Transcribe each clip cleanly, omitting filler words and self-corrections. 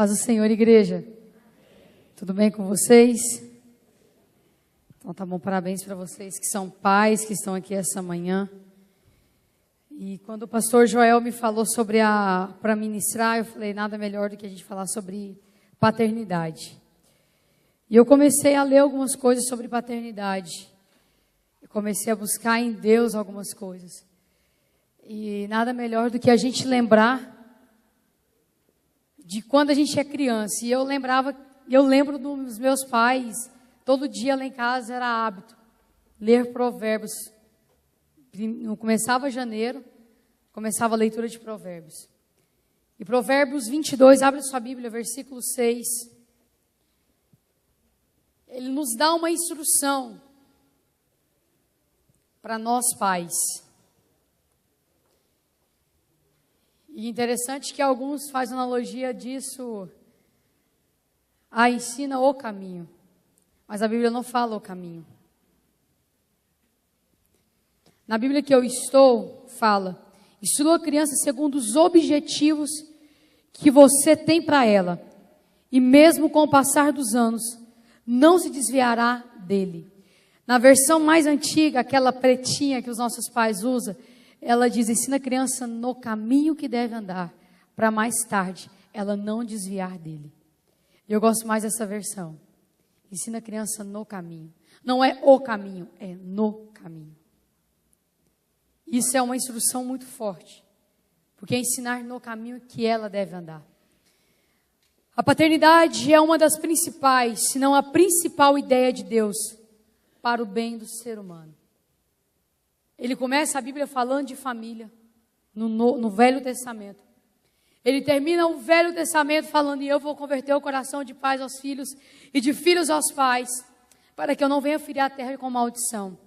Paz do Senhor, igreja. Tudo bem com vocês? Então tá bom, parabéns para vocês que são pais, que estão aqui essa manhã. E quando o pastor Joel me falou sobre para ministrar, eu falei, nada melhor do que a gente falar sobre paternidade. E eu comecei a ler algumas coisas sobre paternidade. Eu comecei a buscar em Deus algumas coisas. E nada melhor do que a gente lembrar de quando a gente é criança. E eu lembro dos meus pais, todo dia lá em casa era hábito, ler provérbios. Começava janeiro, começava a leitura de provérbios. E Provérbios 22, abre sua Bíblia, versículo 6. Ele nos dá uma instrução para nós pais. E interessante que alguns fazem analogia disso, ensina o caminho. Mas a Bíblia não fala o caminho. Na Bíblia que eu estou, fala, instrua a criança segundo os objetivos que você tem para ela. E mesmo com o passar dos anos, não se desviará dele. Na versão mais antiga, aquela pretinha que os nossos pais usam, ela diz, ensina a criança no caminho que deve andar, para mais tarde ela não desviar dele. Eu gosto mais dessa versão. Ensina a criança no caminho. Não é o caminho, é no caminho. Isso é uma instrução muito forte, porque é ensinar no caminho que ela deve andar. A paternidade é uma das principais, se não a principal ideia de Deus para o bem do ser humano. Ele começa a Bíblia falando de família, no Velho Testamento. Ele termina o Velho Testamento falando, e eu vou converter o coração de pais aos filhos, e de filhos aos pais, para que eu não venha ferir a terra com maldição.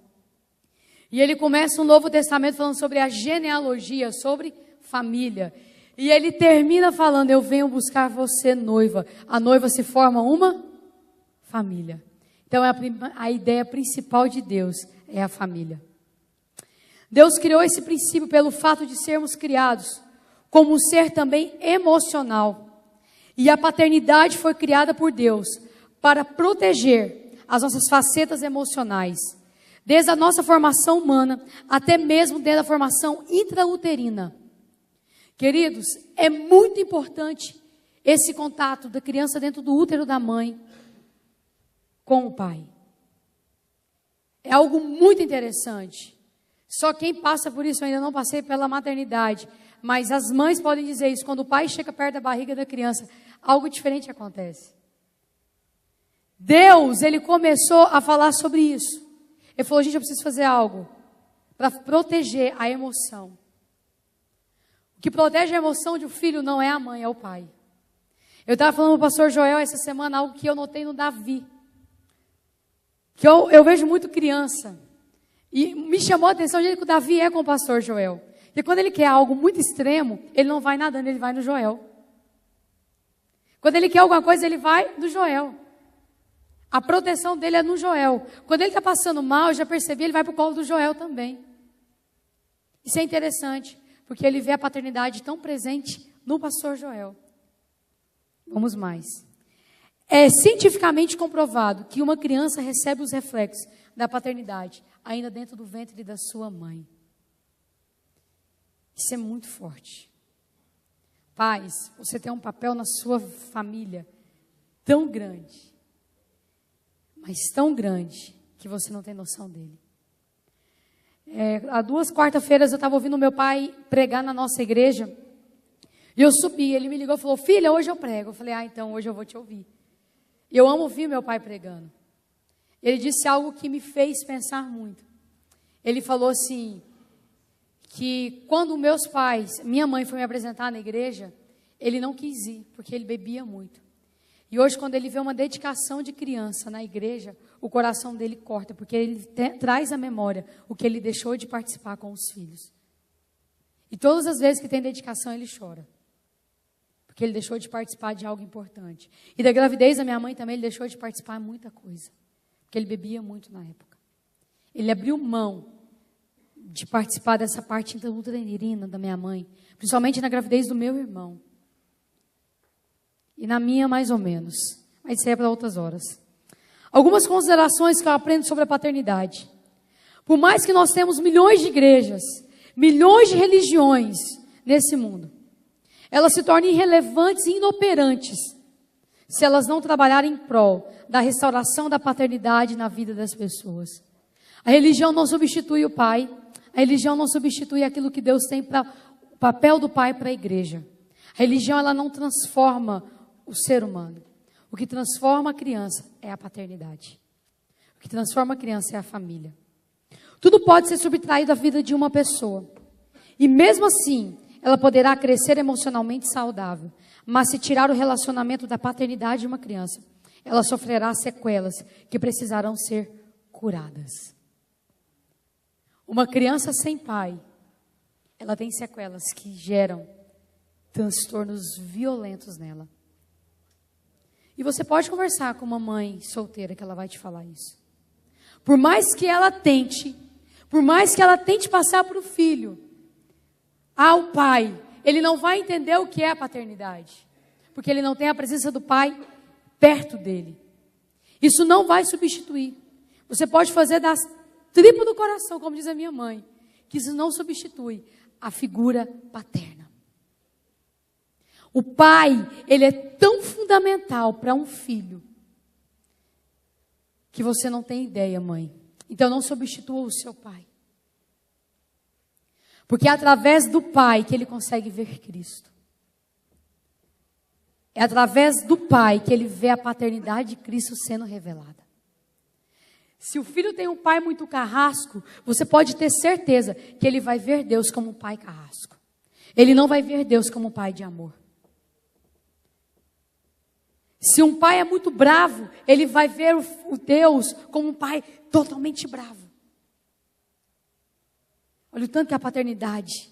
E ele começa o Novo Testamento falando sobre a genealogia, sobre família. E ele termina falando, eu venho buscar você, noiva. A noiva se forma uma família. Então, a ideia principal de Deus é a família. Deus criou esse princípio pelo fato de sermos criados como um ser também emocional. E a paternidade foi criada por Deus para proteger as nossas facetas emocionais. Desde a nossa formação humana, até mesmo desde a formação intrauterina. Queridos, é muito importante esse contato da criança dentro do útero da mãe com o pai. É algo muito interessante. Só quem passa por isso, eu ainda não passei pela maternidade, mas as mães podem dizer isso, quando o pai chega perto da barriga da criança, algo diferente acontece. Deus, ele começou a falar sobre isso. Ele falou, gente, eu preciso fazer algo para proteger a emoção. O que protege a emoção de um filho não é a mãe, é o pai. Eu estava falando com o pastor Joel essa semana, algo que eu notei no Davi. Que eu vejo muito criança. E me chamou a atenção o jeito que o Davi é com o pastor Joel. Porque quando ele quer algo muito extremo, ele não vai nadando, ele vai no Joel. Quando ele quer alguma coisa, ele vai no Joel. A proteção dele é no Joel. Quando ele está passando mal, eu já percebi, ele vai para o colo do Joel também. Isso é interessante, porque ele vê a paternidade tão presente no pastor Joel. Vamos mais. É cientificamente comprovado que uma criança recebe os reflexos da paternidade ainda dentro do ventre da sua mãe. Isso é muito forte. Pais, você tem um papel na sua família tão grande, mas tão grande, que você não tem noção dele. Há 2 quarta-feiras eu estava ouvindo meu pai pregar na nossa igreja, e eu subi, ele me ligou e falou, filha, hoje eu prego. Eu falei, então hoje eu vou te ouvir. E eu amo ouvir meu pai pregando. Ele disse algo que me fez pensar muito. Ele falou assim, que quando meus pais, minha mãe foi me apresentar na igreja, ele não quis ir, porque ele bebia muito. E hoje, quando ele vê uma dedicação de criança na igreja, o coração dele corta, porque ele traz à memória o que ele deixou de participar com os filhos. E todas as vezes que tem dedicação, ele chora. Porque ele deixou de participar de algo importante. E da gravidez da minha mãe também, ele deixou de participar de muita coisa. Porque ele bebia muito na época. Ele abriu mão de participar dessa parte intrauterina da minha mãe, principalmente na gravidez do meu irmão. E na minha, mais ou menos. Mas isso aí é para outras horas. Algumas considerações que eu aprendo sobre a paternidade. Por mais que nós temos milhões de igrejas, milhões de religiões nesse mundo, elas se tornam irrelevantes e inoperantes se elas não trabalharem em prol da restauração da paternidade na vida das pessoas. A religião não substitui o pai, a religião não substitui aquilo que Deus tem para o papel do pai para a igreja. A religião, ela não transforma o ser humano. O que transforma a criança é a paternidade. O que transforma a criança é a família. Tudo pode ser subtraído da vida de uma pessoa. E mesmo assim, ela poderá crescer emocionalmente saudável. Mas se tirar o relacionamento da paternidade de uma criança, ela sofrerá sequelas que precisarão ser curadas. Uma criança sem pai, ela tem sequelas que geram transtornos violentos nela. E você pode conversar com uma mãe solteira que ela vai te falar isso. Por mais que ela tente passar para o filho, ao pai, ele não vai entender o que é a paternidade. Porque ele não tem a presença do pai perto dele. Isso não vai substituir. Você pode fazer das tripas do coração, como diz a minha mãe, que isso não substitui a figura paterna. O pai, ele é tão fundamental para um filho que você não tem ideia, mãe. Então não substitua o seu pai. Porque é através do pai que ele consegue ver Cristo. É através do pai que ele vê a paternidade de Cristo sendo revelada. Se o filho tem um pai muito carrasco, você pode ter certeza que ele vai ver Deus como um pai carrasco. Ele não vai ver Deus como um pai de amor. Se um pai é muito bravo, ele vai ver o Deus como um pai totalmente bravo. Olha o tanto que a paternidade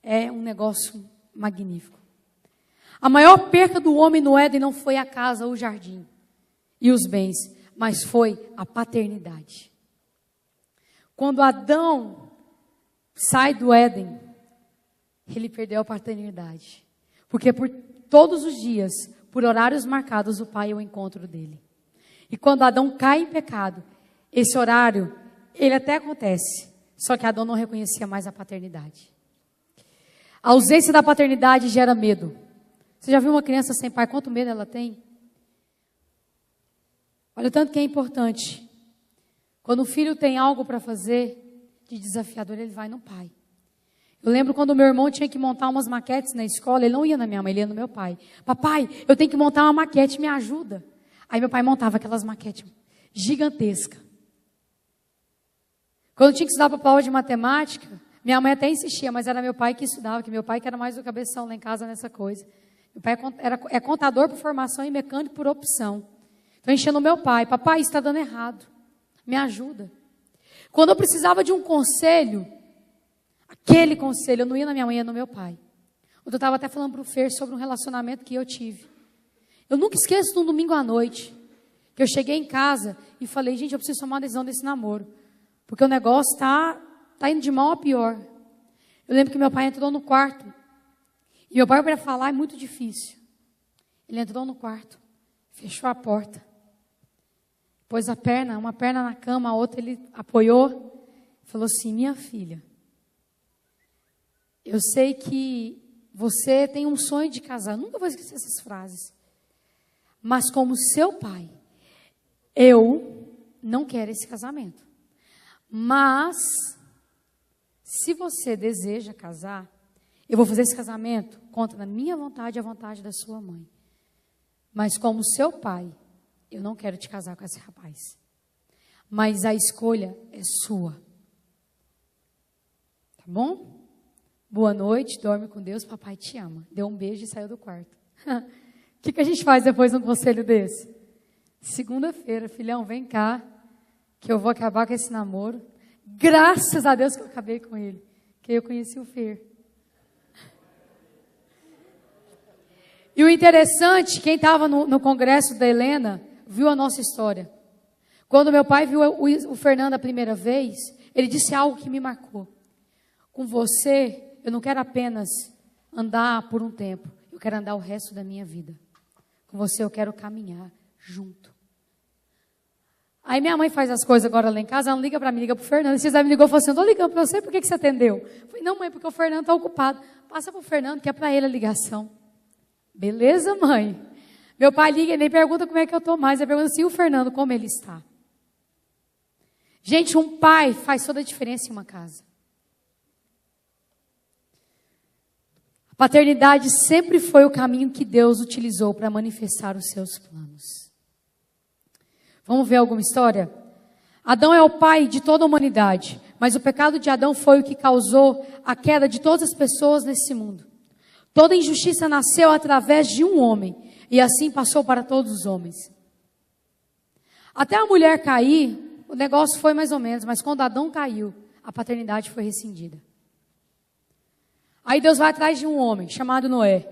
é um negócio magnífico. A maior perca do homem no Éden não foi a casa, o jardim e os bens, mas foi a paternidade. Quando Adão sai do Éden, ele perdeu a paternidade. Porque por todos os dias, por horários marcados, o pai é o encontro dele. E quando Adão cai em pecado, esse horário, ele até acontece. Só que Adão não reconhecia mais a paternidade. A ausência da paternidade gera medo. Você já viu uma criança sem pai? Quanto medo ela tem? Olha o tanto que é importante. Quando o filho tem algo para fazer de desafiador, ele vai no pai. Eu lembro quando meu irmão tinha que montar umas maquetes na escola, ele não ia na minha mãe, ele ia no meu pai. Papai, eu tenho que montar uma maquete, me ajuda. Aí meu pai montava aquelas maquetes gigantescas. Quando eu tinha que estudar para a prova de matemática, minha mãe até insistia, mas era meu pai que estudava, que meu pai que era mais o cabeção lá em casa nessa coisa. Meu pai é contador por formação e mecânico por opção. Então enchendo o meu pai, papai, isso está dando errado, me ajuda. Quando eu precisava de um conselho, aquele conselho, eu não ia na minha mãe, ia no meu pai. Eu estava até falando para o Fer sobre um relacionamento que eu tive. Eu nunca esqueço de um domingo à noite, que eu cheguei em casa e falei, gente, eu preciso tomar uma decisão desse namoro. Porque o negócio está indo de mal a pior. Eu lembro que meu pai entrou no quarto. E meu pai, para falar, é muito difícil. Ele entrou no quarto, fechou a porta. Pôs uma perna na cama, a outra ele apoiou. Falou assim, minha filha, eu sei que você tem um sonho de casar. Eu nunca vou esquecer essas frases. Mas como seu pai, eu não quero esse casamento. Mas, se você deseja casar, eu vou fazer esse casamento contra a minha vontade e a vontade da sua mãe. Mas como seu pai, eu não quero te casar com esse rapaz. Mas a escolha é sua. Tá bom? Boa noite, dorme com Deus, papai te ama. Deu um beijo e saiu do quarto. O que a gente faz depois de um conselho desse? Segunda-feira, filhão, vem cá, que eu vou acabar com esse namoro. Graças a Deus que eu acabei com ele, que eu conheci o Fer. E o interessante, quem estava no congresso da Helena, viu a nossa história. Quando meu pai viu o Fernando a primeira vez, ele disse algo que me marcou. Com você, eu não quero apenas andar por um tempo, eu quero andar o resto da minha vida. Com você eu quero caminhar junto. Aí minha mãe faz as coisas agora lá em casa, ela não liga para mim, liga para o Fernando. Esses me ligou e falou assim, eu estou ligando para você, por que você atendeu? Eu falei, não mãe, porque o Fernando está ocupado. Passa para o Fernando, que é para ele a ligação. Beleza, mãe? Meu pai liga e nem pergunta como é que eu estou mais, ele pergunta assim, e o Fernando, como ele está? Gente, um pai faz toda a diferença em uma casa. A paternidade sempre foi o caminho que Deus utilizou para manifestar os seus planos. Vamos ver alguma história? Adão é o pai de toda a humanidade, mas o pecado de Adão foi o que causou a queda de todas as pessoas nesse mundo. Toda injustiça nasceu através de um homem, e assim passou para todos os homens. Até a mulher cair, o negócio foi mais ou menos, mas quando Adão caiu, a paternidade foi rescindida. Aí Deus vai atrás de um homem chamado Noé.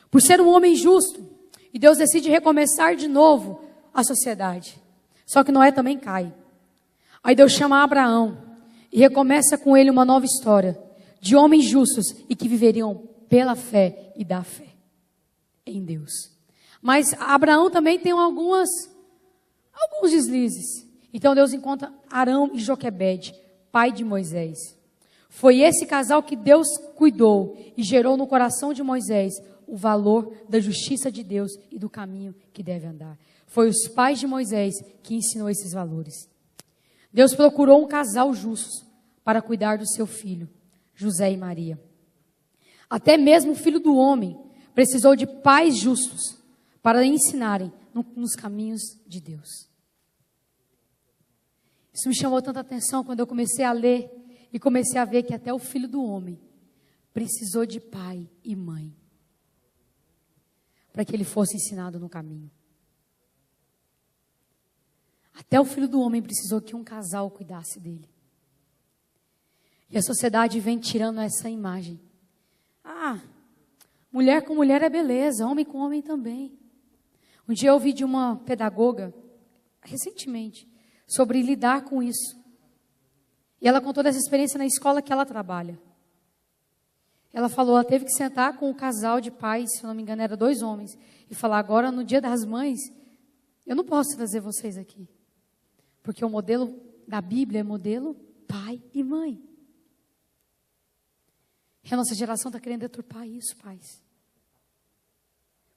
Por ser um homem justo, e Deus decide recomeçar de novo a sociedade. Só que Noé também cai. Aí Deus chama Abraão e recomeça com ele uma nova história de homens justos e que viveriam pela fé e da fé em Deus. Mas Abraão também tem alguns deslizes. Então Deus encontra Arão e Joquebede, pai de Moisés. Foi esse casal que Deus cuidou e gerou no coração de Moisés o valor da justiça de Deus e do caminho que deve andar. Foi os pais de Moisés que ensinou esses valores. Deus procurou um casal justo para cuidar do seu filho, José e Maria. Até mesmo o filho do homem precisou de pais justos para ensinarem nos caminhos de Deus. Isso me chamou tanta atenção quando eu comecei a ler e comecei a ver que até o filho do homem precisou de pai e mãe para que ele fosse ensinado no caminho. Até o filho do homem precisou que um casal cuidasse dele. E a sociedade vem tirando essa imagem. Ah, mulher com mulher é beleza, homem com homem também. Um dia eu ouvi de uma pedagoga, recentemente, sobre lidar com isso. E ela contou dessa experiência na escola que ela trabalha. Ela falou, ela teve que sentar com um casal de pais, se eu não me engano, eram 2 homens, e falar, agora no Dia das Mães, eu não posso trazer vocês aqui. Porque o modelo da Bíblia é modelo pai e mãe. E a nossa geração está querendo deturpar isso, pais.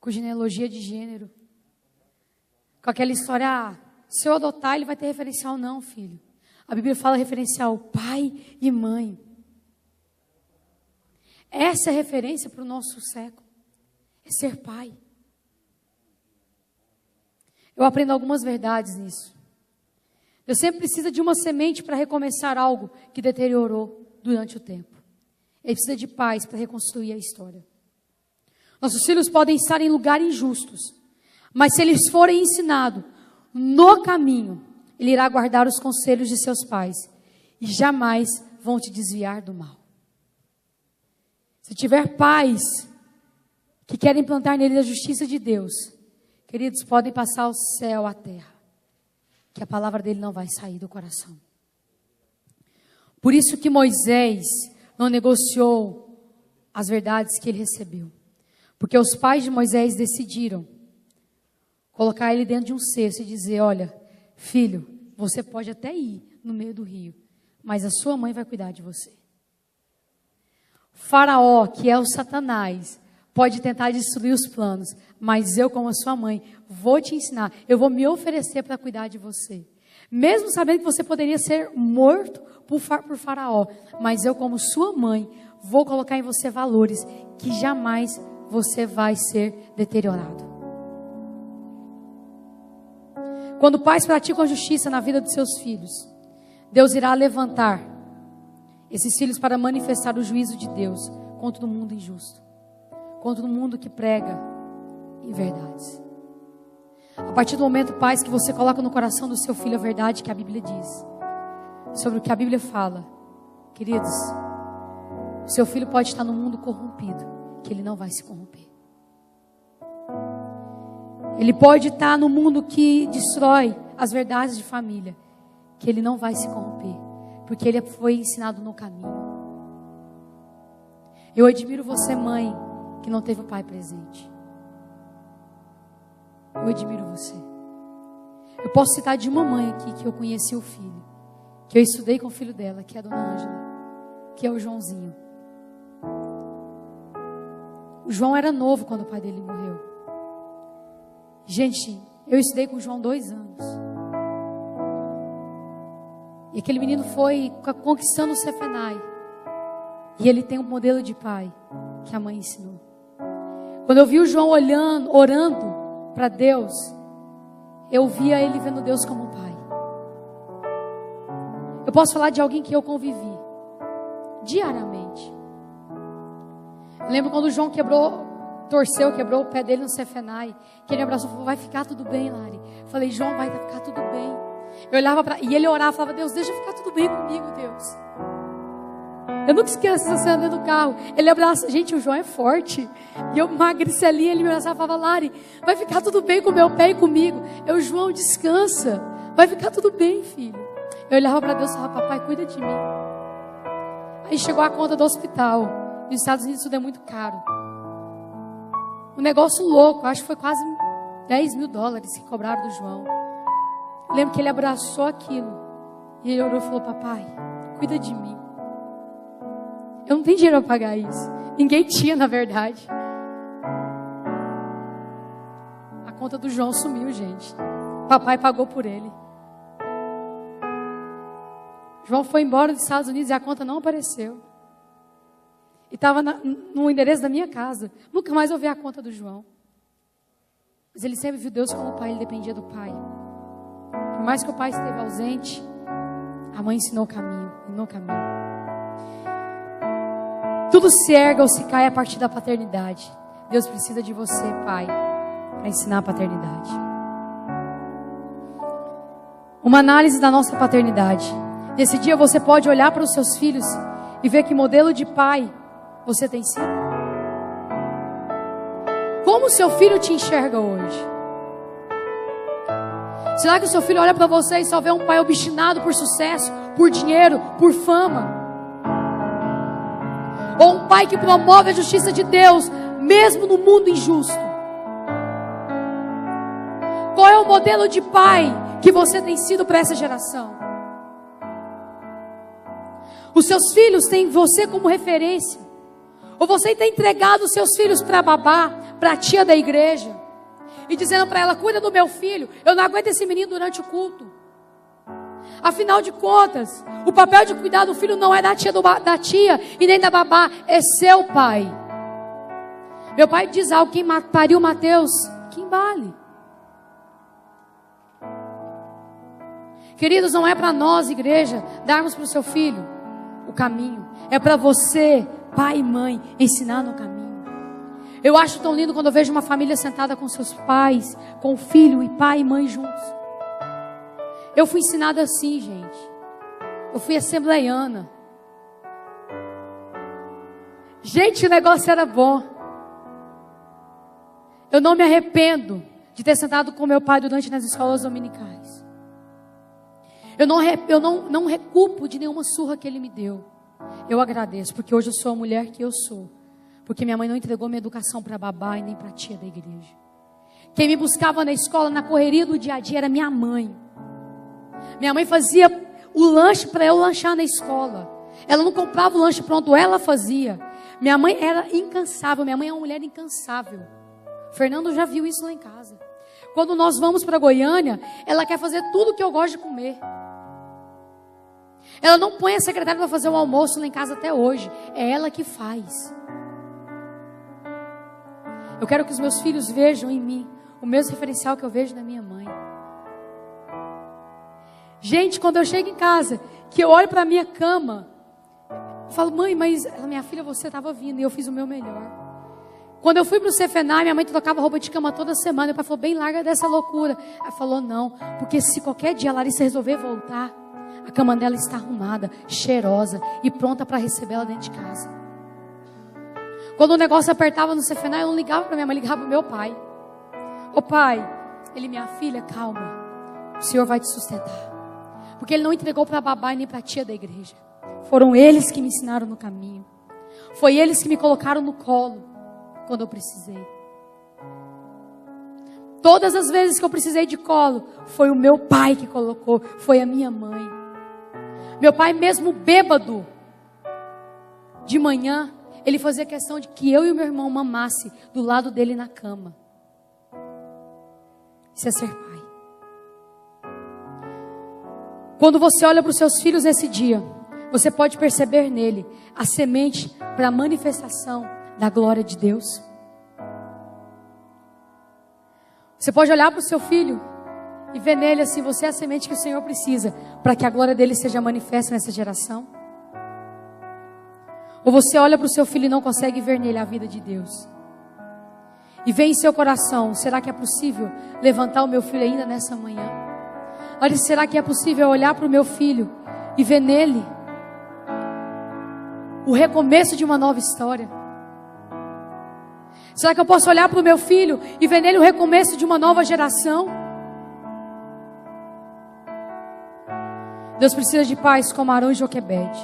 Com genealogia de gênero. Com aquela história, se eu adotar, ele vai ter referencial. Não, filho. A Bíblia fala referencial pai e mãe. Essa é a referência para o nosso século. É ser pai. Eu aprendo algumas verdades nisso. Deus sempre precisa de uma semente para recomeçar algo que deteriorou durante o tempo. Ele precisa de pais para reconstruir a história. Nossos filhos podem estar em lugares injustos, mas se eles forem ensinados no caminho, ele irá guardar os conselhos de seus pais e jamais vão te desviar do mal. Se tiver pais que querem plantar nele a justiça de Deus, queridos, podem passar o céu à terra, que a palavra dele não vai sair do coração. Por isso que Moisés não negociou as verdades que ele recebeu. Porque os pais de Moisés decidiram colocar ele dentro de um cesto e dizer, olha, filho, você pode até ir no meio do rio, mas a sua mãe vai cuidar de você. Faraó, que é o Satanás, pode tentar destruir os planos, mas eu, como a sua mãe, vou te ensinar, eu vou me oferecer para cuidar de você. Mesmo sabendo que você poderia ser morto por Faraó, mas eu, como sua mãe, vou colocar em você valores que jamais você vai ser deteriorado. Quando pais praticam a justiça na vida dos seus filhos, Deus irá levantar esses filhos para manifestar o juízo de Deus contra o mundo injusto, contra o mundo que prega inverdades. A partir do momento, pais, que você coloca no coração do seu filho a verdade que a Bíblia diz, sobre o que a Bíblia fala, queridos, o seu filho pode estar no mundo corrompido, que ele não vai se corromper. Ele pode estar no mundo que destrói as verdades de família, que ele não vai se corromper, porque ele foi ensinado no caminho. Eu admiro você, mãe, que não teve o pai presente. Eu admiro você. Eu posso citar de uma mãe aqui que eu conheci o filho, que eu estudei com o filho dela, que é a dona Ângela, que é o Joãozinho. O João era novo quando o pai dele morreu. Gente, eu estudei com o João 2 anos. E aquele menino foi conquistando o Sefenai. E ele tem um modelo de pai que a mãe ensinou. Quando eu vi o João orando para Deus, eu via ele vendo Deus como pai. Eu posso falar de alguém que eu convivi diariamente. Eu lembro quando o João quebrou o pé dele no Sefenai, que ele me abraçou e falou: vai ficar tudo bem, Lari. Eu falei: João, vai ficar tudo bem. Eu olhava e ele orava e falava: Deus, deixa ficar tudo bem comigo, Deus. Eu nunca esqueço essa cena dentro do carro. Ele abraça, gente, o João é forte. E eu magricelinha, ele me abraçava e falava: Lari, vai ficar tudo bem com o meu pé e comigo. Eu, João, descansa. Vai ficar tudo bem, filho. Eu olhava para Deus e falava: papai, cuida de mim. Aí chegou a conta do hospital. Nos Estados Unidos tudo é muito caro. Um negócio louco, acho que foi quase $10 mil que cobraram do João. Eu lembro que ele abraçou aquilo. E ele orou e falou: papai, cuida de mim. Eu não tenho dinheiro para pagar isso. Ninguém tinha, na verdade. A conta do João sumiu, gente. Papai pagou por ele. João foi embora dos Estados Unidos e a conta não apareceu. E estava no endereço da minha casa. Nunca mais ouvi a conta do João. Mas ele sempre viu Deus como pai, ele dependia do pai. Por mais que o pai esteve ausente, a mãe ensinou o caminho. Tudo se erga ou se cai a partir da paternidade. Deus precisa de você, pai, para ensinar a paternidade. Uma análise da nossa paternidade. Nesse dia você pode olhar para os seus filhos e ver que modelo de pai você tem sido. Como o seu filho te enxerga hoje? Será que o seu filho olha para você e só vê um pai obstinado por sucesso, por dinheiro, por fama? Ou um pai que promove a justiça de Deus, mesmo no mundo injusto? Qual é o modelo de pai que você tem sido para essa geração? Os seus filhos têm você como referência? Ou você tem entregado os seus filhos para a babá, para a tia da igreja, e dizendo para ela: cuida do meu filho, eu não aguento esse menino durante o culto. Afinal de contas, o papel de cuidar do filho não é da tia e nem da babá, é seu pai. Meu pai diz algo: quem pariu Mateus, quem vale? Queridos, não é para nós, igreja, darmos para o seu filho o caminho. É para você, pai e mãe, ensinar no caminho. Eu acho tão lindo quando eu vejo uma família sentada com seus pais, com o filho e pai e mãe juntos. Eu fui ensinada assim, gente. Eu fui assembleiana. Gente, o negócio era bom. Eu não me arrependo de ter sentado com meu pai durante nas escolas dominicais. Eu não recupo de nenhuma surra que ele me deu. Eu agradeço, porque hoje eu sou a mulher que eu sou. Porque minha mãe não entregou minha educação para babá e nem para tia da igreja. Quem me buscava na escola, na correria do dia a dia, era minha mãe. Minha mãe fazia o lanche para eu lanchar na escola. Ela não comprava o lanche pronto, ela fazia. Minha mãe era incansável, minha mãe é uma mulher incansável. Fernando já viu isso lá em casa. Quando nós vamos para Goiânia, ela quer fazer tudo que eu gosto de comer. Ela não põe a secretária para fazer o almoço lá em casa até hoje. É ela que faz. Eu quero que os meus filhos vejam em mim o mesmo referencial que eu vejo na minha mãe. Gente, quando eu chego em casa, que eu olho para a minha cama, eu falo: mãe, mas minha filha, você estava vindo e eu fiz o meu melhor. Quando eu fui para o Sefenai, minha mãe trocava roupa de cama toda semana. Meu pai falou: bem, larga dessa loucura. Ela falou: não, porque se qualquer dia a Larissa resolver voltar, a cama dela está arrumada, cheirosa e pronta para recebê-la dentro de casa. Quando o negócio apertava no Sefenai, eu não ligava para minha mãe, ligava para meu pai. Ô pai, ele: minha filha, calma, o Senhor vai te sustentar. Porque ele não entregou para a babá e nem para a tia da igreja. Foram eles que me ensinaram no caminho. Foi eles que me colocaram no colo quando eu precisei. Todas as vezes que eu precisei de colo, foi o meu pai que colocou, foi a minha mãe. Meu pai, mesmo bêbado, de manhã, ele fazia questão de que eu e o meu irmão mamasse do lado dele na cama. Isso é ser pai. Quando você olha para os seus filhos nesse dia, você pode perceber nele a semente para a manifestação da glória de Deus. Você pode olhar para o seu filho e ver nele assim, você é a semente que o Senhor precisa para que a glória dele seja manifesta nessa geração. Ou você olha para o seu filho e não consegue ver nele a vida de Deus. E vem em seu coração, será que é possível levantar o meu filho ainda nessa manhã? Olha, será que é possível olhar para o meu filho e ver nele o recomeço de uma nova história? Será que eu posso olhar para o meu filho e ver nele o recomeço de uma nova geração? Deus precisa de pais como Arão e Joquebede.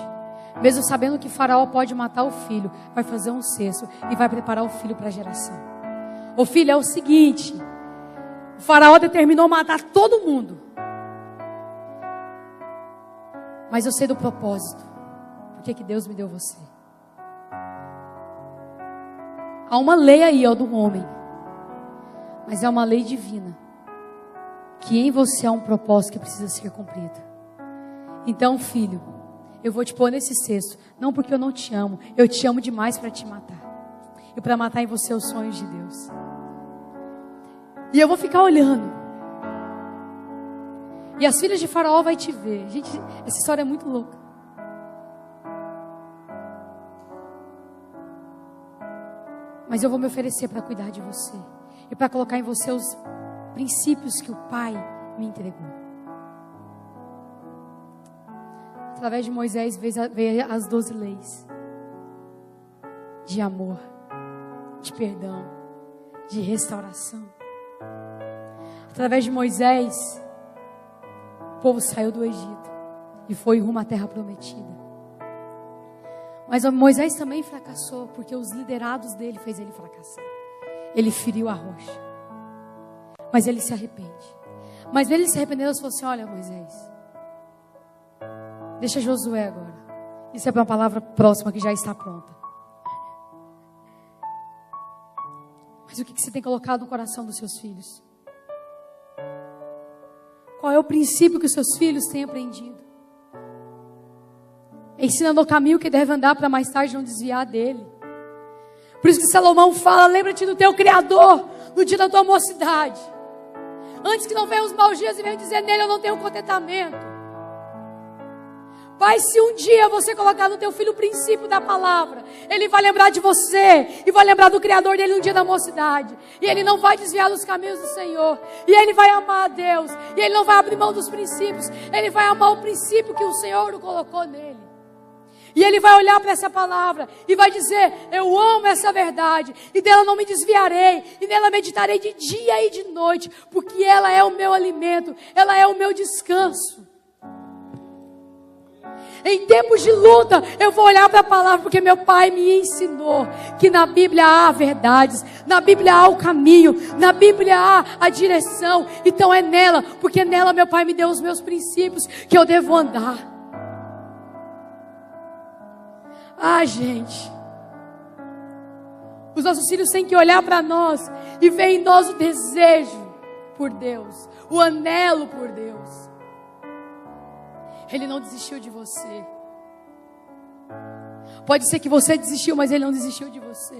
Mesmo sabendo que Faraó pode matar o filho, vai fazer um cesto e vai preparar o filho para a geração. O filho, é o seguinte: o Faraó determinou matar todo mundo, mas eu sei do propósito. Por que Deus me deu você? Há uma lei aí, ó, do homem, mas é uma lei divina, que em você há um propósito que precisa ser cumprido. Então, filho, eu vou te pôr nesse cesto, não porque eu não te amo, eu te amo demais para te matar, e para matar em você os sonhos de Deus. E eu vou ficar olhando, e as filhas de Faraó vai te ver. Gente, essa história é muito louca. Mas eu vou me oferecer para cuidar de você e para colocar em você os princípios que o Pai me entregou. Através de Moisés veio as 12 leis de amor, de perdão, de restauração. Através de Moisés, o povo saiu do Egito e foi rumo à terra prometida. Mas Moisés também fracassou, porque os liderados dele fez ele fracassar. Ele feriu a rocha. Mas ele se arrepende. Mas ele se arrependeu e falou assim: olha, Moisés, deixa Josué agora. Isso é para uma palavra próxima que já está pronta. Mas o que você tem colocado no coração dos seus filhos? Qual é o princípio que os seus filhos têm aprendido? Ensina no caminho que deve andar para mais tarde não desviar dele. Por isso que Salomão fala: lembra-te do teu Criador no dia da tua mocidade, antes que não venham os maus dias e venham dizer: nele eu não tenho contentamento. Pai, se um dia você colocar no teu filho o princípio da palavra, ele vai lembrar de você e vai lembrar do Criador dele no dia da mocidade. E ele não vai desviar dos caminhos do Senhor. E ele vai amar a Deus. E ele não vai abrir mão dos princípios. Ele vai amar o princípio que o Senhor colocou nele. E ele vai olhar para essa palavra e vai dizer: eu amo essa verdade, e dela não me desviarei, e nela meditarei de dia e de noite, porque ela é o meu alimento, ela é o meu descanso. Em tempos de luta, eu vou olhar para a palavra, porque meu pai me ensinou que na Bíblia há verdades, na Bíblia há o caminho, na Bíblia há a direção. Então é nela, porque nela meu pai me deu os meus princípios que eu devo andar. Ah, gente, os nossos filhos têm que olhar para nós e ver em nós o desejo por Deus, o anelo por Deus. Ele não desistiu de você. Pode ser que você desistiu, mas ele não desistiu de você.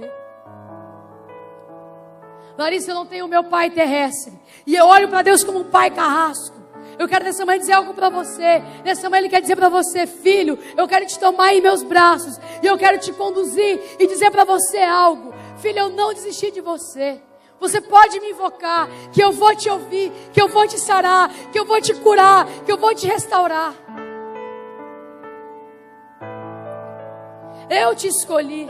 Larissa, eu não tenho o meu pai terrestre, e eu olho para Deus como um pai carrasco. Eu quero nessa manhã dizer algo para você. Nessa manhã ele quer dizer para você: filho, eu quero te tomar em meus braços, e eu quero te conduzir e dizer para você algo. Filho, eu não desisti de você. Você pode me invocar, que eu vou te ouvir, que eu vou te sarar, que eu vou te curar, que eu vou te restaurar. Eu te escolhi.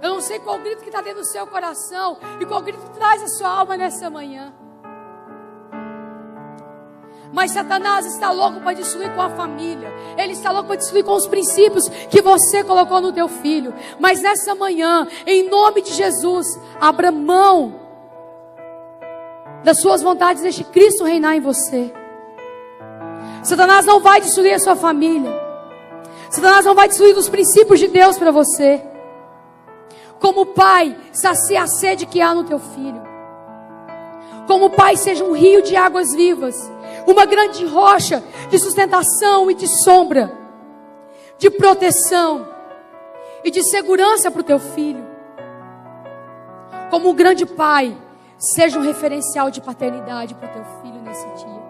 Eu não sei qual grito que está dentro do seu coração e qual grito traz a sua alma nessa manhã. Mas Satanás está louco para destruir com a família. Ele está louco para destruir com os princípios que você colocou no teu filho. Mas nessa manhã, em nome de Jesus, abra mão das suas vontades, deixe Cristo reinar em você. Satanás não vai destruir a sua família. Satanás não vai destruir os princípios de Deus para você. Como pai, sacia a sede que há no teu filho. Como pai, seja um rio de águas vivas, uma grande rocha de sustentação e de sombra, de proteção e de segurança para o teu filho. Como um grande pai, seja um referencial de paternidade para o teu filho nesse dia.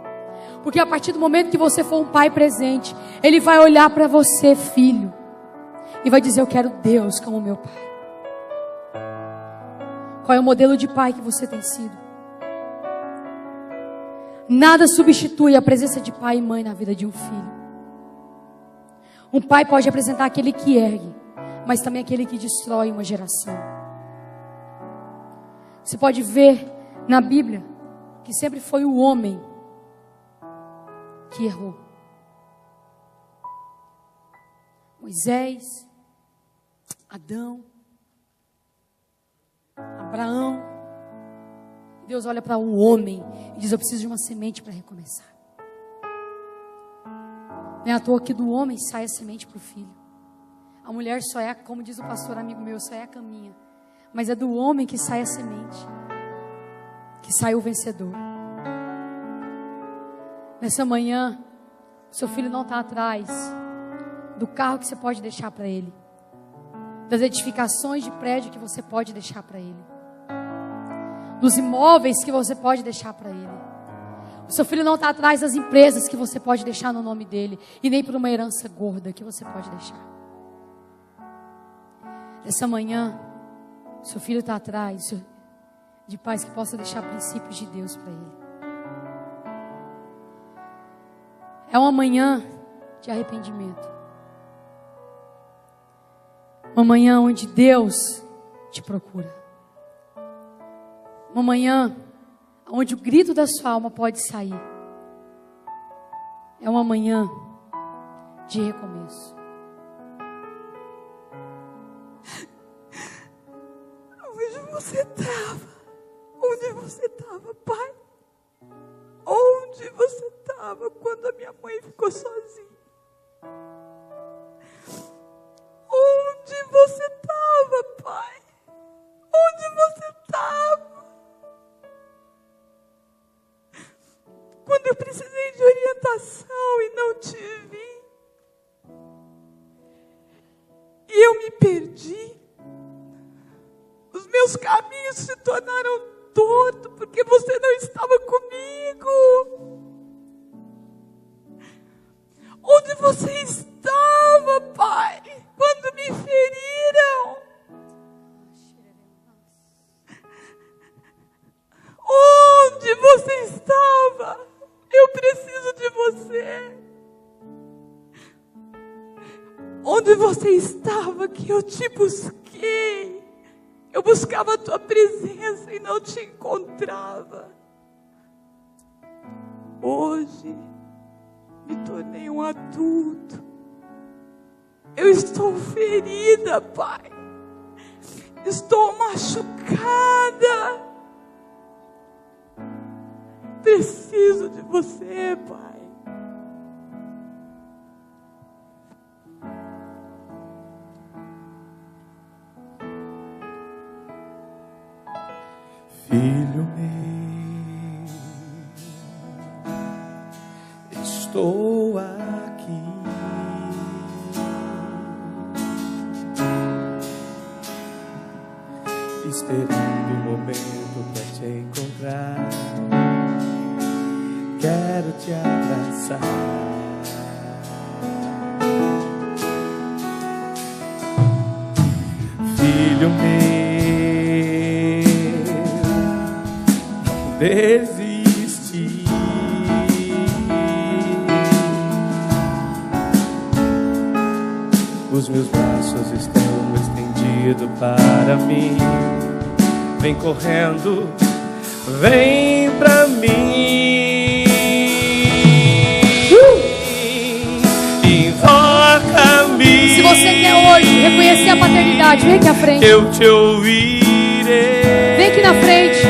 Porque a partir do momento que você for um pai presente, ele vai olhar para você, filho, e vai dizer: eu quero Deus como meu pai. Qual é o modelo de pai que você tem sido? Nada substitui a presença de pai e mãe na vida de um filho. Um pai pode representar aquele que ergue, mas também aquele que destrói uma geração. Você pode ver na Bíblia que sempre foi o homem que errou. Moisés, Adão, Abraão. Deus olha para o homem e diz: eu preciso de uma semente para recomeçar. Não é à toa que do homem sai a semente para o filho. A mulher só é, como diz o pastor amigo meu, só é a caminha. Mas é do homem que sai a semente, que sai o vencedor. Nessa manhã, o seu filho não está atrás do carro que você pode deixar para ele, das edificações de prédio que você pode deixar para ele, dos imóveis que você pode deixar para ele. O seu filho não está atrás das empresas que você pode deixar no nome dele, e nem por uma herança gorda que você pode deixar. Essa manhã, o seu filho está atrás de pais que possam deixar princípios de Deus para ele. É uma manhã de arrependimento. Uma manhã onde Deus te procura. Uma manhã onde o grito da sua alma pode sair. É uma manhã de recomeço. Onde você estava? Onde você estava, pai? Onde você estava quando a minha mãe ficou sozinha? Onde você estava, pai? Onde você estava? Quando eu precisei de orientação e não te vi. E eu me perdi. Os meus caminhos se tornaram tortos porque você não estava comigo. Onde você estava, pai, quando me feriram? Onde você estava? Eu preciso de você. Onde você estava que eu te busquei? Eu buscava a tua presença e não te encontrava. Hoje me tornei um adulto. Eu estou ferida, pai. Estou machucada. Preciso de você, pai. Filho meu, estou aqui. Esperando o momento para te encontrar. Quero te abraçar. Filho meu, não desiste. Os meus braços estão estendidos para mim. Vem correndo, vem pra mim. Invoca-me. Se você quer hoje reconhecer a paternidade, vem aqui à frente. Eu te ouvirei. Vem aqui na frente.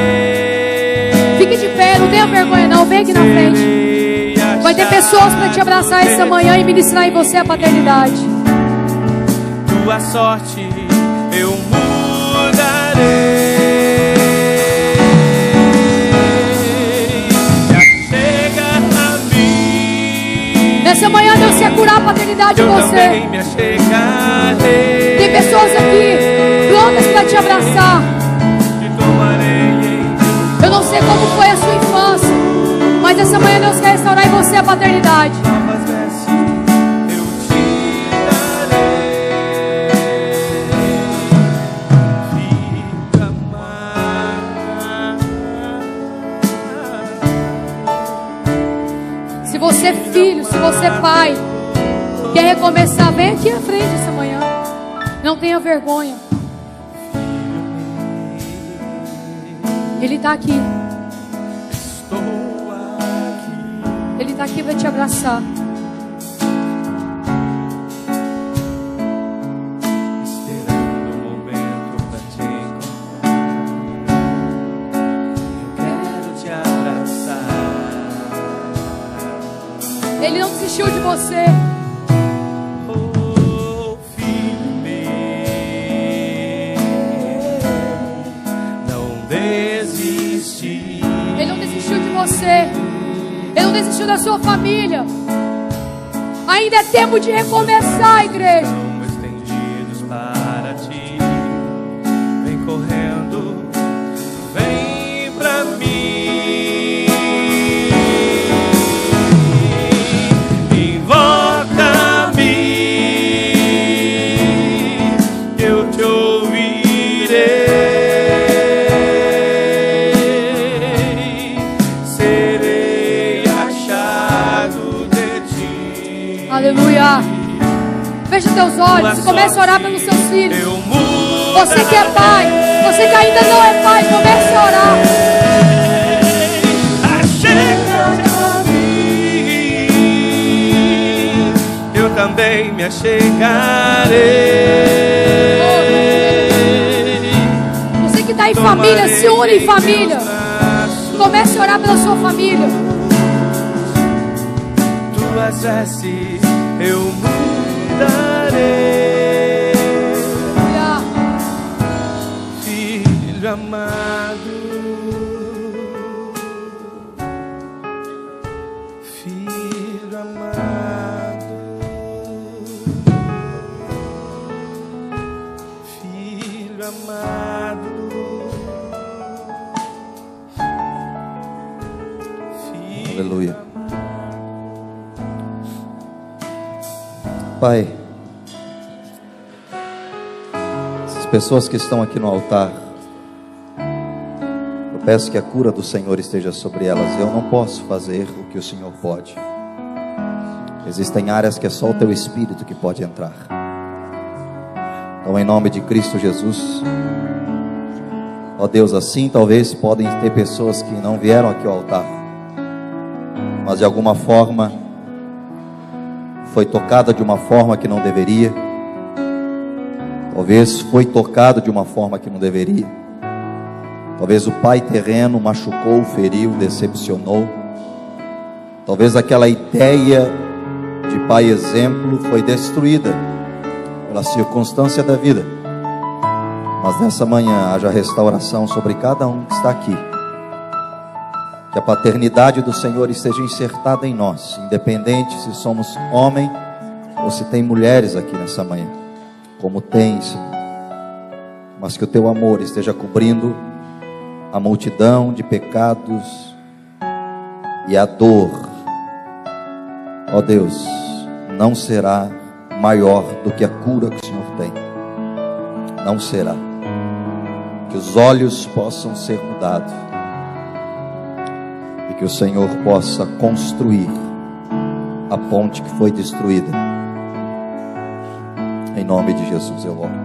Fique de pé. tenha vergonha não, vem aqui na frente. Vai ter pessoas para te abraçar essa manhã e ministrar em você a paternidade. Tua sorte eu mudarei. Nessa manhã Deus quer curar a paternidade em você. Tem pessoas aqui prontas para te abraçar. Eu não sei como foi a sua infância, mas essa manhã Deus quer restaurar em você a paternidade. Se você é filho, se você é pai, quer recomeçar, vem aqui à frente essa manhã. Não tenha vergonha. Ele está aqui. Ele está aqui para te abraçar. Esperando o momento para te encontrar. Eu quero te abraçar. Ele não desistiu de você. Oh, filho meu, não desisti. Ele não desistiu de você. Ele não desistiu da sua família. Ainda é tempo de recomeçar, igreja. Estão estendidos para ti. Vem correndo, vem pra mim. Invoca-me, eu te ouvirei. Serei achado de ti. Aleluia. Feche teus olhos e comece a orar pelos seus filhos. Eu mudo. Você que é pai, você que ainda não é pai, comece a orar. Eu também me achegarei. Você que está em família, se une em família. Comece a orar pela sua família. Tuas vestes eu mudarei. Filho amado, filho amado, filho amado, filho. Aleluia. Pai, essas pessoas que estão aqui no altar, eu peço que a cura do Senhor esteja sobre elas. Eu não posso fazer o que o Senhor pode. Existem áreas que é só o Teu Espírito que pode entrar. Então, em nome de Cristo Jesus, ó Deus, assim talvez podem ter pessoas que não vieram aqui ao altar, mas de alguma forma foi tocada de uma forma que não deveria. Talvez foi tocado de uma forma que não deveria. Talvez o pai terreno machucou, feriu, decepcionou. Talvez aquela ideia de pai exemplo foi destruída pela circunstância da vida. Mas nessa manhã haja restauração sobre cada um que está aqui. Que a paternidade do Senhor esteja insertada em nós, independente se somos homem ou se tem mulheres aqui nessa manhã, como tem, Senhor. Mas que o Teu amor esteja cobrindo a multidão de pecados e a dor, ó Deus, não será maior do que a cura que o Senhor tem. Não será. Que os olhos possam ser mudados e que o Senhor possa construir a ponte que foi destruída. Em nome de Jesus eu oro.